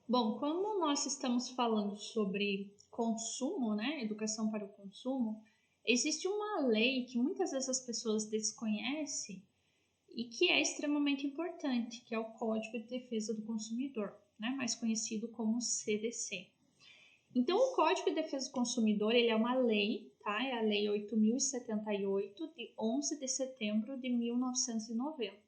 Bom, como nós estamos falando sobre consumo, né, educação para o consumo, existe uma lei que muitas vezes as pessoas desconhecem e que é extremamente importante, que é o Código de Defesa do Consumidor, né, mais conhecido como CDC. Então, o Código de Defesa do Consumidor, ele é uma lei, tá? É a Lei 8.078, de 11 de setembro de 1990.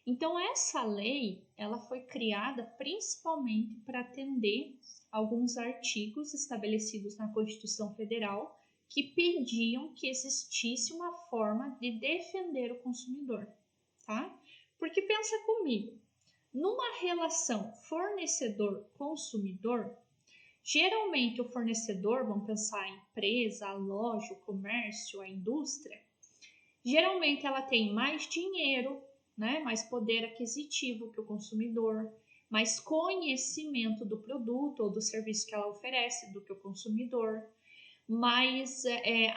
Então, essa lei, ela foi criada principalmente para atender alguns artigos estabelecidos na Constituição Federal que pediam que existisse uma forma de defender o consumidor, tá? Porque pensa comigo, numa relação fornecedor-consumidor, geralmente o fornecedor, vamos pensar a empresa, a loja, o comércio, a indústria, geralmente ela tem mais dinheiro, né, mais poder aquisitivo que o consumidor, mais conhecimento do produto ou do serviço que ela oferece do que o consumidor, mais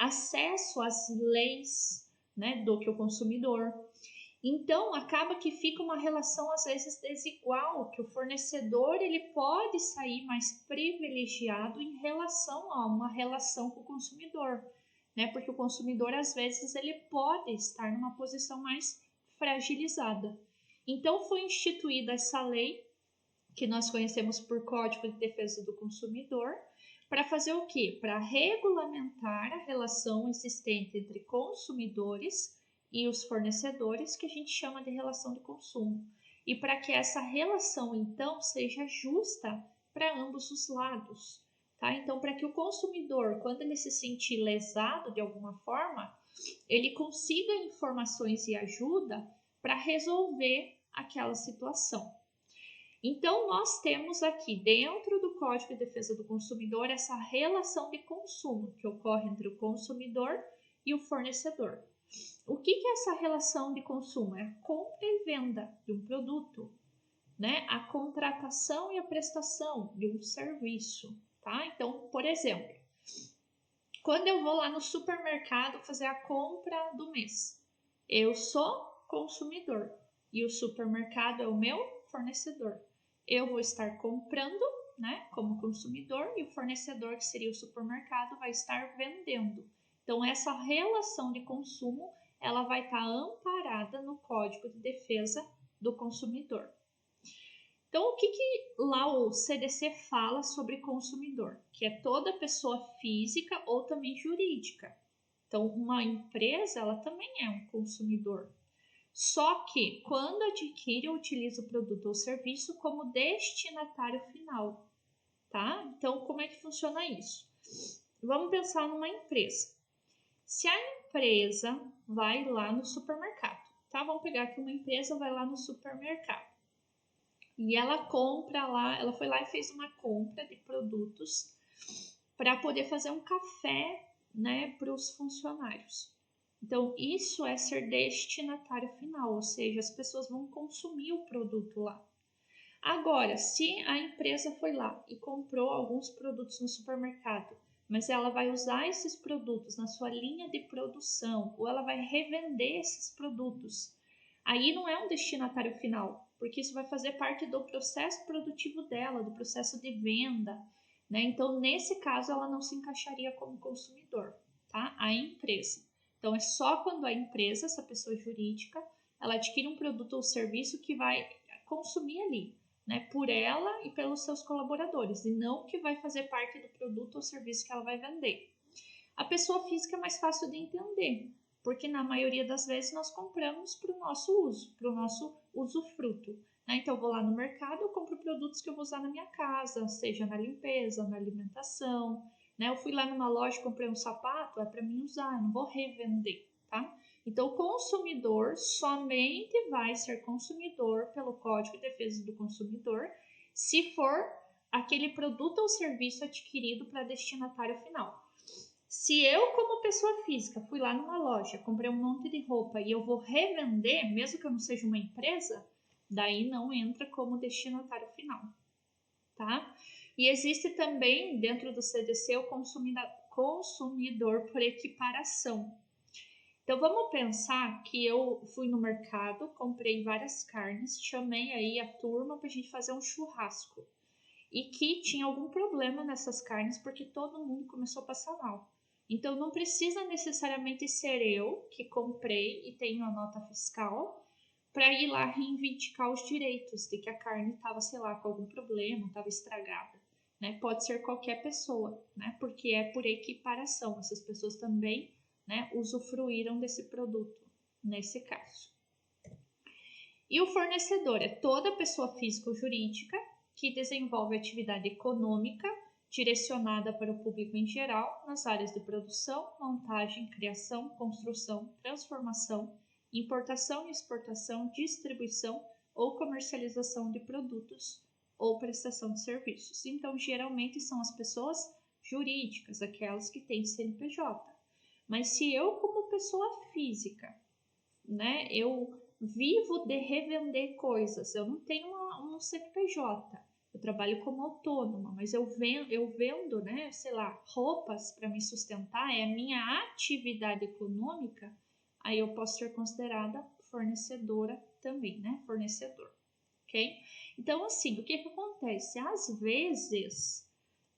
acesso às leis, né, do que o consumidor. Então acaba que fica uma relação às vezes desigual, que o fornecedor ele pode sair mais privilegiado em relação a uma relação com o consumidor, né? Porque o consumidor às vezes ele pode estar numa posição mais fragilizada. Então foi instituída essa lei que nós conhecemos por Código de Defesa do Consumidor, para fazer o quê? Para regulamentar a relação existente entre consumidores e os fornecedores, que a gente chama de relação de consumo. E para que essa relação, então, seja justa para ambos os lados. Tá? Então, para que o consumidor, quando ele se sentir lesado de alguma forma, ele consiga informações e ajuda para resolver aquela situação. Então, nós temos aqui, dentro do Código de Defesa do Consumidor, essa relação de consumo que ocorre entre o consumidor e o fornecedor. O que é essa relação de consumo? É a compra e venda de um produto, né? A contratação e a prestação de um serviço, tá? Então, por exemplo, quando eu vou lá no supermercado fazer a compra do mês, eu sou consumidor e o supermercado é o meu fornecedor. Eu vou estar comprando, né, como consumidor, e o fornecedor, que seria o supermercado, vai estar vendendo. Então, essa relação de consumo, ela vai estar amparada no Código de Defesa do Consumidor. Então, o que lá o CDC fala sobre consumidor? Que é toda pessoa física ou também jurídica. Então, uma empresa, ela também é um consumidor. Só que quando adquire ou utiliza o produto ou serviço como destinatário final, tá? Então, como é que funciona isso? Vamos pensar numa empresa. Se a empresa vai lá no supermercado, tá? Vamos pegar que uma empresa vai lá no supermercado e ela compra lá, ela foi lá e fez uma compra de produtos para poder fazer um café, né, para os funcionários. Então, isso é ser destinatário final, ou seja, as pessoas vão consumir o produto lá. Agora, se a empresa foi lá e comprou alguns produtos no supermercado, mas ela vai usar esses produtos na sua linha de produção ou ela vai revender esses produtos, aí não é um destinatário final, porque isso vai fazer parte do processo produtivo dela, do processo de venda, né? Então, nesse caso, ela não se encaixaria como consumidor, tá? A empresa. Então, é só quando a empresa, essa pessoa jurídica, ela adquire um produto ou serviço que vai consumir ali, né, por ela e pelos seus colaboradores, e não que vai fazer parte do produto ou serviço que ela vai vender. A pessoa física é mais fácil de entender, porque na maioria das vezes nós compramos para o nosso uso, para o nosso usufruto. Né? Então, eu vou lá no mercado, eu compro produtos que eu vou usar na minha casa, seja na limpeza, na alimentação. Né? Eu fui lá numa loja e comprei um sapato, é para mim usar, eu não vou revender. Tá? Então, o consumidor somente vai ser consumidor pelo Código de Defesa do Consumidor se for aquele produto ou serviço adquirido para destinatário final. Se eu, como pessoa física, fui lá numa loja, comprei um monte de roupa e eu vou revender, mesmo que eu não seja uma empresa, daí não entra como destinatário final, tá? E existe também, dentro do CDC, o consumidor por equiparação. Então, vamos pensar que eu fui no mercado, comprei várias carnes, chamei aí a turma para a gente fazer um churrasco. e que tinha algum problema nessas carnes porque todo mundo começou a passar mal. Então não precisa necessariamente ser eu que comprei e tenho a nota fiscal para ir lá reivindicar os direitos de que a carne estava, sei lá, com algum problema, estava estragada. Né? Pode ser qualquer pessoa, né? Porque é por equiparação. Essas pessoas também, né, usufruíram desse produto, nesse caso. E o fornecedor é toda pessoa física ou jurídica que desenvolve atividade econômica direcionada para o público em geral nas áreas de produção, montagem, criação, construção, transformação, importação e exportação, distribuição ou comercialização de produtos ou prestação de serviços. Então, geralmente são as pessoas jurídicas, aquelas que têm CNPJ. Mas se eu, como pessoa física, né, eu vivo de revender coisas, eu não tenho um CNPJ, eu trabalho como autônoma, mas eu vendo, né, sei lá, roupas para me sustentar, é a minha atividade econômica, aí eu posso ser considerada fornecedora também, né, fornecedor, ok? Então, assim, o que acontece? Às vezes,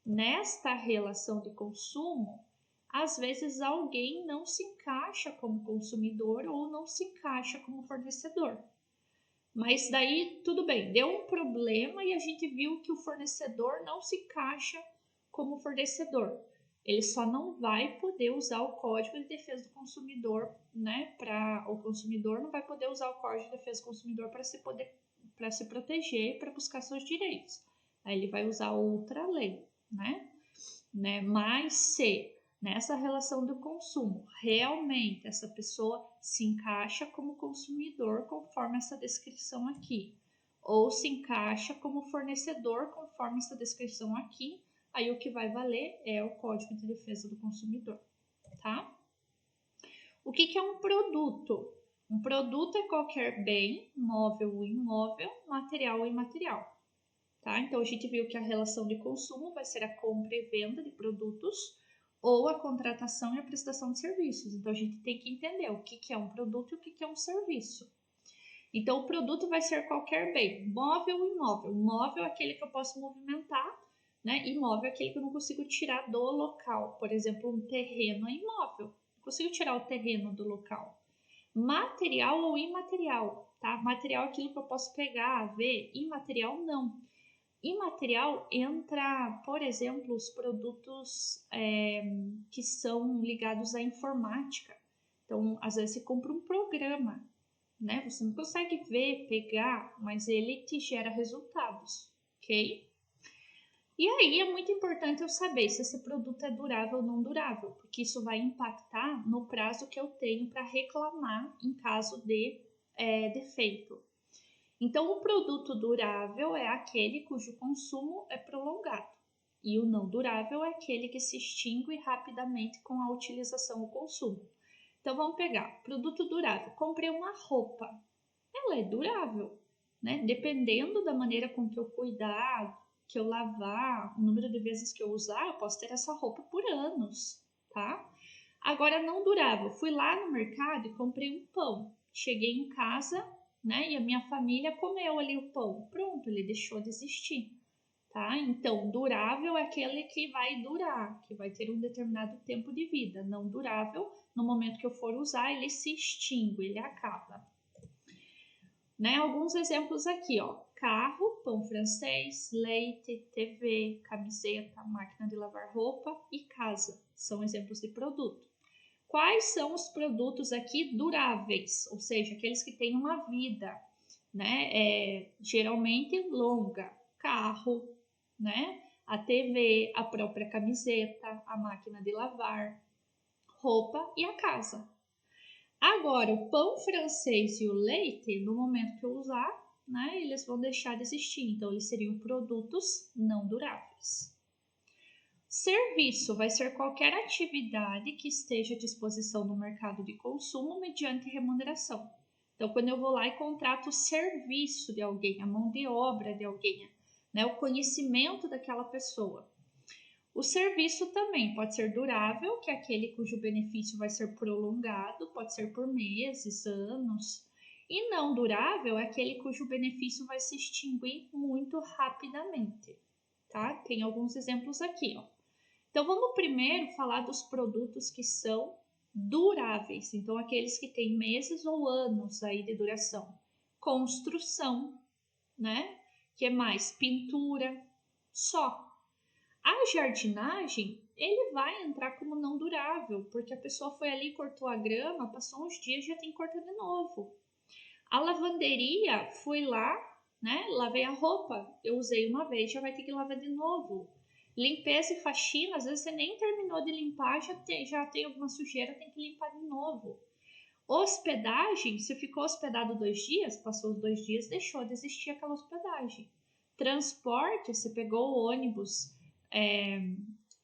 nesta relação de consumo, às vezes alguém não se encaixa como consumidor ou não se encaixa como fornecedor. Mas daí tudo bem, deu um problema e a gente viu que o fornecedor não se encaixa como fornecedor. Ele só não vai poder usar o Código de Defesa do Consumidor, né? O consumidor não vai poder usar o Código de Defesa do Consumidor para se proteger, para buscar seus direitos. Aí ele vai usar outra lei, né? Mas se nessa relação do consumo realmente essa pessoa se encaixa como consumidor conforme essa descrição aqui, ou se encaixa como fornecedor conforme essa descrição aqui, aí o que vai valer é o Código de Defesa do Consumidor, tá? O que é um produto? Um produto é qualquer bem, móvel ou imóvel, material ou imaterial. Tá? Então, a gente viu que a relação de consumo vai ser a compra e venda de produtos ou a contratação e a prestação de serviços. Então, a gente tem que entender o que é um produto e o que é um serviço. Então, o produto vai ser qualquer bem, móvel ou imóvel. Móvel é aquele que eu posso movimentar, né? Imóvel é aquele que eu não consigo tirar do local. Por exemplo, um terreno é imóvel. Não consigo tirar o terreno do local. Material ou imaterial, tá? Material é aquilo que eu posso pegar, ver. Imaterial, não. Imaterial entra, por exemplo, os produtos que são ligados à informática. Então, às vezes você compra um programa, né? Você não consegue ver, pegar, mas ele te gera resultados, ok? E aí é muito importante eu saber se esse produto é durável ou não durável, porque isso vai impactar no prazo que eu tenho para reclamar em caso de defeito. Então, o produto durável é aquele cujo consumo é prolongado, e o não durável é aquele que se extingue rapidamente com a utilização ou consumo. Então, vamos pegar produto durável. Comprei uma roupa, ela é durável, né? Dependendo da maneira com que eu cuidar, que eu lavar, o número de vezes que eu usar, eu posso ter essa roupa por anos, tá? Agora, não durável. Fui lá no mercado e comprei um pão. Cheguei em casa, né? E a minha família comeu ali o pão. Pronto, ele deixou de existir, tá? Então, durável é aquele que vai durar, que vai ter um determinado tempo de vida. Não durável, no momento que eu for usar, ele se extingue, ele acaba. Né? Alguns exemplos aqui, ó. Carro, pão francês, leite, TV, camiseta, máquina de lavar roupa e casa. São exemplos de produto. Quais são os produtos aqui duráveis? Ou seja, aqueles que têm uma vida, né? Geralmente longa. Carro, né? A TV, a própria camiseta, a máquina de lavar, roupa e a casa. Agora, o pão francês e o leite, no momento que eu usar, né, eles vão deixar de existir. Então, eles seriam produtos não duráveis. Serviço vai ser qualquer atividade que esteja à disposição no mercado de consumo mediante remuneração. Então, quando eu vou lá e contrato o serviço de alguém, a mão de obra de alguém, né, o conhecimento daquela pessoa. O serviço também pode ser durável, que é aquele cujo benefício vai ser prolongado, pode ser por meses, anos. E não durável é aquele cujo benefício vai se extinguir muito rapidamente, tá? Tem alguns exemplos aqui, ó. Então, vamos primeiro falar dos produtos que são duráveis. Então, aqueles que têm meses ou anos aí de duração. Construção, né? Que é mais? Pintura, só. A jardinagem, ele vai entrar como não durável, porque a pessoa foi ali, cortou a grama, passou uns dias e já tem que cortar de novo. A lavanderia, fui lá, né? Lavei a roupa, eu usei uma vez, já vai ter que lavar de novo. Limpeza e faxina, às vezes você nem terminou de limpar, já tem alguma sujeira, tem que limpar de novo. Hospedagem, você ficou hospedado 2 dias, passou os 2 dias, deixou de existir aquela hospedagem. Transporte, você pegou o ônibus,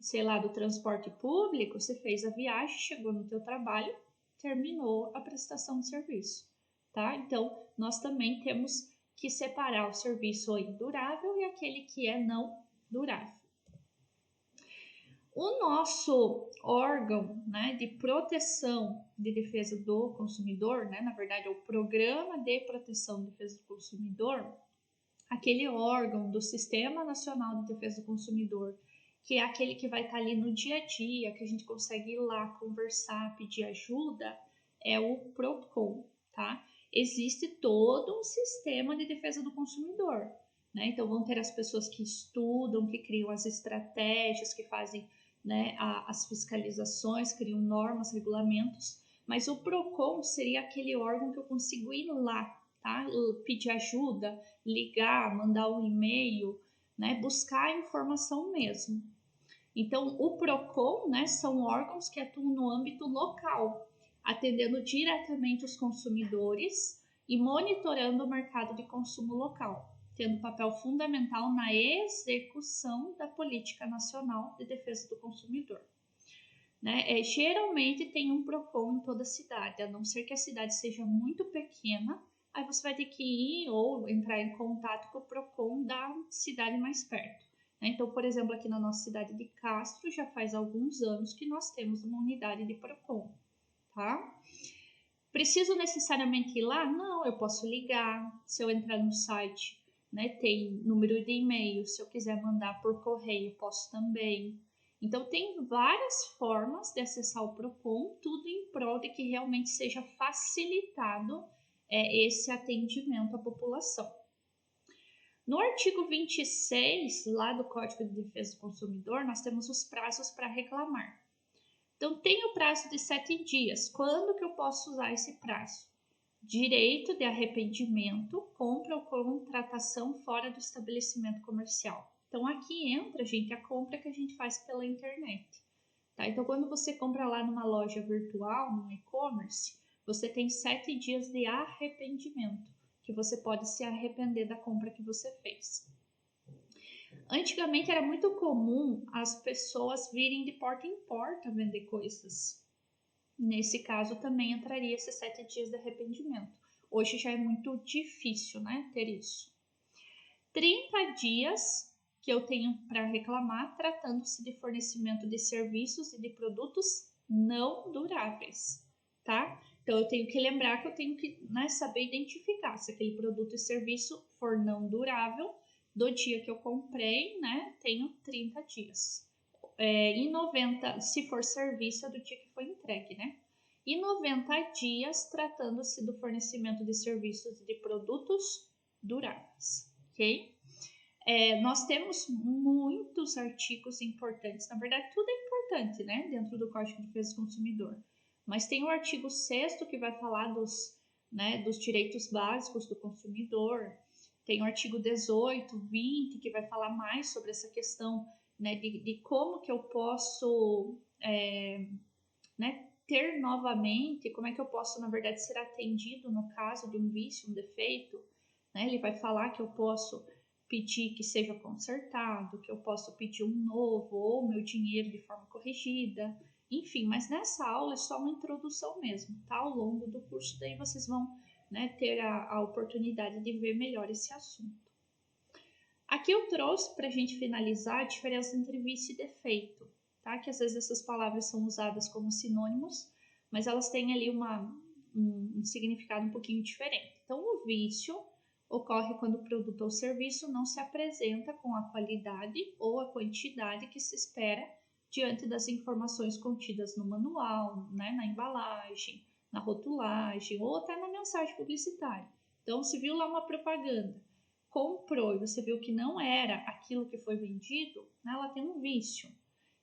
sei lá, do transporte público, você fez a viagem, chegou no teu trabalho, terminou a prestação de serviço, tá? Então, nós também temos que separar o serviço durável e aquele que é não durável. O nosso órgão, né, de proteção de defesa do consumidor, né, na verdade é o Programa de Proteção de Defesa do Consumidor, aquele órgão do Sistema Nacional de Defesa do Consumidor, que é aquele que vai estar ali no dia a dia, que a gente consegue ir lá conversar, pedir ajuda, é o PROCON, tá? Existe todo um sistema de defesa do consumidor, né? Então vão ter as pessoas que estudam, que criam as estratégias, que fazem, né, as fiscalizações, criam normas, regulamentos, mas o PROCON seria aquele órgão que eu consigo ir lá, tá? Pedir ajuda, ligar, mandar um e-mail, né? Buscar informação mesmo. Então, o PROCON, né, são órgãos que atuam no âmbito local, atendendo diretamente os consumidores e monitorando o mercado de consumo local, tendo papel fundamental na execução da Política Nacional de Defesa do Consumidor. Né? Geralmente tem um PROCON em toda a cidade, a não ser que a cidade seja muito pequena, aí você vai ter que ir ou entrar em contato com o PROCON da cidade mais perto. Né? Então, por exemplo, aqui na nossa cidade de Castro, já faz alguns anos que nós temos uma unidade de PROCON, tá? Preciso necessariamente ir lá? Não, eu posso ligar, se eu entrar no site, né, tem número de e-mail, se eu quiser mandar por correio, posso também. Então, tem várias formas de acessar o PROCON, tudo em prol de que realmente seja facilitado esse atendimento à população. No artigo 26, lá do Código de Defesa do Consumidor, nós temos os prazos para reclamar. Então, tem o prazo de 7 dias. Quando que eu posso usar esse prazo? Direito de arrependimento, compra ou contratação fora do estabelecimento comercial. Então, aqui entra, gente, a compra que a gente faz pela internet. Tá? Então, quando você compra lá numa loja virtual, no e-commerce, você tem 7 dias de arrependimento, que você pode se arrepender da compra que você fez. Antigamente era muito comum as pessoas virem de porta em porta vender coisas. Nesse caso também entraria esses 7 dias de arrependimento. Hoje já é muito difícil, né, ter isso. 30 dias que eu tenho para reclamar, tratando-se de fornecimento de serviços e de produtos não duráveis, tá? Então eu tenho que lembrar que eu tenho que, né, saber identificar se aquele produto e serviço for não durável, do dia que eu comprei, né, tenho 30 dias. E 90, se for serviço, é do dia que foi entregue, né? E 90 dias tratando-se do fornecimento de serviços e de produtos duráveis, ok? Nós temos muitos artigos importantes, na verdade tudo é importante, né, dentro do Código de Defesa do Consumidor, mas tem o artigo 6º que vai falar dos direitos básicos do consumidor, tem o artigo 18, 20, que vai falar mais sobre essa questão, né, de como que eu posso né, ter novamente, como é que eu posso, na verdade, ser atendido no caso de um vício, um defeito, né? Ele vai falar que eu posso pedir que seja consertado, que eu posso pedir um novo ou meu dinheiro de forma corrigida, enfim, mas nessa aula é só uma introdução mesmo, tá? Ao longo do curso daí vocês vão, né, ter a oportunidade de ver melhor esse assunto. Aqui eu trouxe para a gente finalizar a diferença entre vício e defeito, tá? Que às vezes essas palavras são usadas como sinônimos, mas elas têm ali um significado um pouquinho diferente. Então, o vício, ocorre quando o produto ou serviço não se apresenta com a qualidade ou a quantidade que se espera diante das informações contidas no manual, né, na embalagem, na rotulagem ou até na mensagem publicitária. Então, se viu lá uma propaganda, comprou e você viu que não era aquilo que foi vendido, né, ela tem um vício.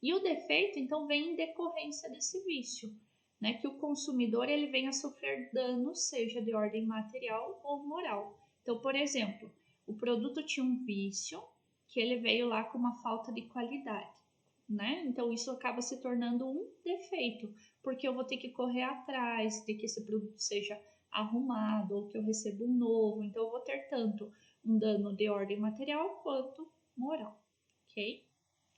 E o defeito, então, vem em decorrência desse vício, né, que o consumidor ele venha a sofrer danos, seja de ordem material ou moral. Então, por exemplo, o produto tinha um vício que ele veio lá com uma falta de qualidade, né? Então, isso acaba se tornando um defeito, porque eu vou ter que correr atrás de que esse produto seja arrumado ou que eu receba um novo. Então, eu vou ter tanto um dano de ordem material quanto moral, ok?